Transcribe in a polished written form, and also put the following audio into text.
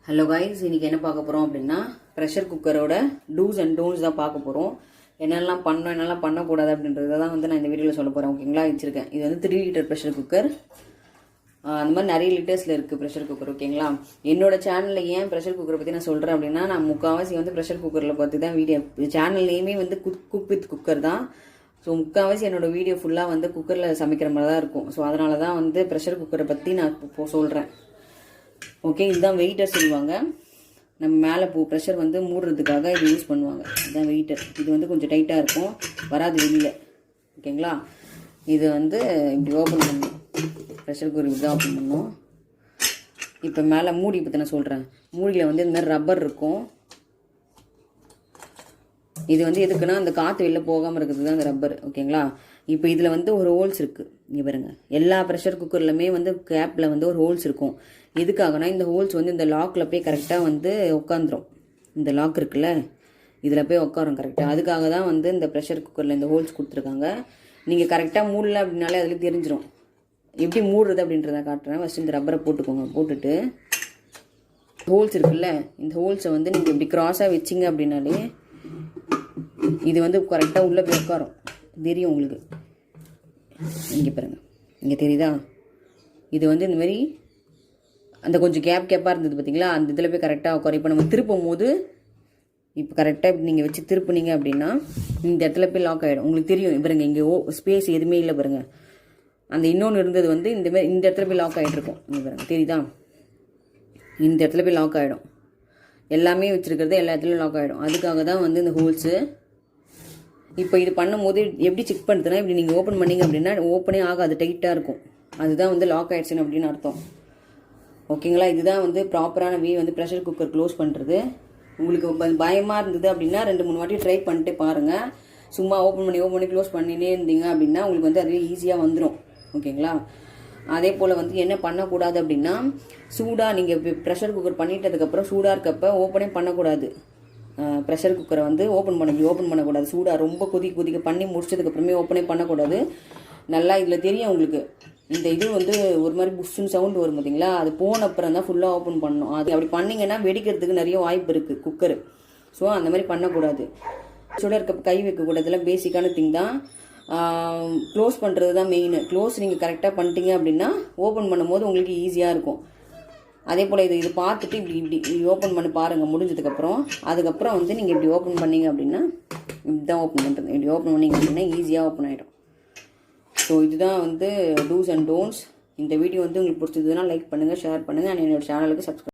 Hello guys, இன்றைக்கி என்ன பார்க்க போகிறோம் அப்படின்னா ப்ரெஷர் குக்கரோட டூஸ் அண்ட் டோன்ட்ஸ் தான் பார்க்க போகிறோம். என்னெல்லாம் பண்ணணும் என்னெல்லாம் பண்ணக்கூடாது அப்படின்றத தான் வந்து நான் இந்த வீடியோவில் சொல்ல போகிறேன். ஓகேங்களா, வச்சுருக்கேன். இது வந்து 3 லிட்டர் ப்ரெஷர் குக்கர். அந்த மாதிரி நிறைய லிட்டர்ஸில் இருக்குது ப்ரெஷர் குக்கர். ஓகேங்களா, என்னோட சேனலில் ஏன் ப்ரெஷர் குக்கரை பற்றி நான் சொல்கிறேன் அப்படின்னா, நான் முக்கால்வாசி வந்து ப்ரெஷர் குக்கரில் பார்த்து தான் வீடியோ, சேனல் நேமே வந்து குக் வித் குக்கர் தான். ஸோ முக்கால்வாசி என்னோடய வீடியோ ஃபுல்லாக வந்து குக்கரில் சமைக்கிற மாதிரி தான் இருக்கும். ஸோ அதனால தான் வந்து ப்ரெஷர் குக்கரை பற்றி நான் இப்போ சொல்கிறேன். ஓகே, இதுதான் வெயிட்டர் சொல்லுவாங்க. நம்ம மேலே ப்ரெஷர் வந்து மூடுறதுக்காக இது யூஸ் பண்ணுவாங்க. இதுதான் வெயிட்டர். இது வந்து கொஞ்சம் டைட்டாக இருக்கும், வராது வெளியில். ஓகேங்களா, இது வந்து இப்படி ஓப்பன் பண்ணணும். ப்ரெஷர் குக்கர் இப்படி தான் ஓப்பன் பண்ணணும். இப்போ மேலே மூடி பற்றி நான் சொல்கிறேன். மூடியில் வந்து இந்த மாதிரி ரப்பர் இருக்கும். இது வந்து எதுக்குன்னா அந்த காற்று வெளில போகாமல் இருக்கிறது தான் அந்த ரப்பர். ஓகேங்களா, இப்போ இதில் வந்து ஒரு ஹோல்ஸ் இருக்குது. இங்கே பாருங்க, எல்லா ப்ரெஷர் குக்கர்லையுமே வந்து கேப்பில் வந்து ஒரு ஹோல்ஸ் இருக்கும். எதுக்காகனா இந்த ஹோல்ஸ் வந்து இந்த லாக்கில் போய் கரெக்டாக வந்து உட்காந்துரும். இந்த லாக் இருக்குல்ல, இதில் போய் உட்காரும் கரெக்டாக. அதுக்காக தான் வந்து இந்த ப்ரெஷர் குக்கரில் இந்த ஹோல்ஸ் கொடுத்துருக்காங்க. நீங்கள் கரெக்டாக மூடல அப்படின்னாலே அதில் தெரிஞ்சிடும். எப்படி மூடுறது அப்படின்றத காட்டுறேன். ஃபஸ்ட்டு இந்த ரப்பரை போட்டுக்கோங்க. போட்டுட்டு ஹோல்ஸ் இருக்குல்ல, இந்த ஹோல்ஸை வந்து நீங்கள் இப்படி க்ராஸாக வச்சிங்க அப்படின்னாலே இது வந்து கரெக்டாக உள்ளே போய் உட்காரும். தெரியும் உங்களுக்கு. இங்கே பாருங்கள், இங்கே தெரியுதா? இது வந்து இந்த மாதிரி அந்த கொஞ்சம் கேப்பாக இருந்தது பார்த்தீங்களா, அந்த இதில் போய் கரெக்டாக உட்காரும். இப்போ நம்ம திருப்பும் போது இப்போ கரெக்டாக இப்படி நீங்கள் வச்சு திருப்புனீங்க அப்படின்னா இந்த இடத்துல போய் லாக் ஆகிடும். உங்களுக்கு தெரியும். பாருங்க, இங்கே ஸ்பேஸ் எதுவுமே இல்லை பாருங்கள். அந்த இன்னொன்று இருந்தது வந்து இந்தமாதிரி இந்த இடத்துல போய் லாக் ஆகிட்டு இருக்கும். இங்கே பாருங்கள், தெரியுதா? இந்த இடத்துல போய் லாக் ஆகிடும். எல்லாமே வச்சுருக்கிறது எல்லா இடத்துலையும் லாக் ஆகிடும். அதுக்காக தான் வந்து இந்த ஹோல்ஸு. இப்போ இது பண்ணும்போது எப்படி செக் பண்ணுறதுனா, இப்படி நீங்கள் ஓப்பன் பண்ணிங்க அப்படின்னா ஓப்பனே ஆகாது, டைட்டாக இருக்கும். அதுதான் வந்து லாக் ஆகிடுச்சுன்னு அப்படின்னு அர்த்தம். ஓகேங்களா, இதுதான் வந்து ப்ராப்பரான வே வந்து ப்ரெஷர் குக்கர் க்ளோஸ் பண்ணுறது. உங்களுக்கு பயமாக இருந்தது அப்படின்னா 2-3 வாட்டி ட்ரை பண்ணிட்டு பாருங்கள். சும்மா ஓப்பன் பண்ணி க்ளோஸ் பண்ணினே இருந்தீங்க அப்படின்னா உங்களுக்கு வந்து அதுவே ஈஸியாக வந்துடும். ஓகேங்களா, அதே போல் வந்து என்ன பண்ணக்கூடாது அப்படின்னா, சூடாக நீங்கள் ப்ரெஷர் குக்கர் பண்ணிட்டதுக்கப்புறம் சூடாக இருக்கப்போ ஓப்பனே பண்ணக்கூடாது. ப்ரெஷர் குக்கரை வந்து ஓப்பன் பண்ணக்கூடாது. சூடாக ரொம்ப கொதிக்க பண்ணி முடிச்சதுக்கப்புறமே ஓப்பனே பண்ணக்கூடாது. நல்லா இதில் தெரியும் உங்களுக்கு. இந்த இது வந்து ஒரு மாதிரி புஷ்ஷுன்னு சவுண்டு வரும் பார்த்தீங்களா, அது போன அப்புறம் தான் ஃபுல்லாக ஓப்பன் பண்ணணும். அது அப்படி பண்ணிங்கன்னா வெடிக்கிறதுக்கு நிறைய வாய்ப்பு இருக்குது குக்கரு. ஸோ அந்த மாதிரி பண்ணக்கூடாது. சுட இருக்க கை வைக்கக்கூடாது. இதெல்லாம் பேசிக்கான திங் தான். க்ளோஸ் பண்ணுறது தான் மெயின். க்ளோஸ் நீங்கள் கரெக்டாக பண்ணிட்டீங்க அப்படின்னா ஓப்பன் பண்ணும்போது உங்களுக்கு ஈஸியாக இருக்கும். அதே போல் இது பார்த்துட்டு இப்படி ஓப்பன் பண்ணி பாருங்கள் முடிஞ்சதுக்கப்புறம். அதுக்கப்புறம் வந்து நீங்கள் இப்படி ஓப்பன் பண்ணிங்க அப்படின்னா இப்படிதான் ஓப்பன் பண்ணுறது. இப்படி ஓப்பன் பண்ணிங்க அப்படின்னா ஈஸியாக ஓப்பன் ஆகிடும். ஸோ இதுதான் வந்து டூஸ் அண்ட் டோன்ட்ஸ். இந்த வீடியோ வந்து உங்களுக்கு பிடிச்சதுன்னா லைக் பண்ணுங்கள், ஷேர் பண்ணுங்கள், அண்ட் என்னோட சேனலுக்கு சப்ஸ்கிரைப்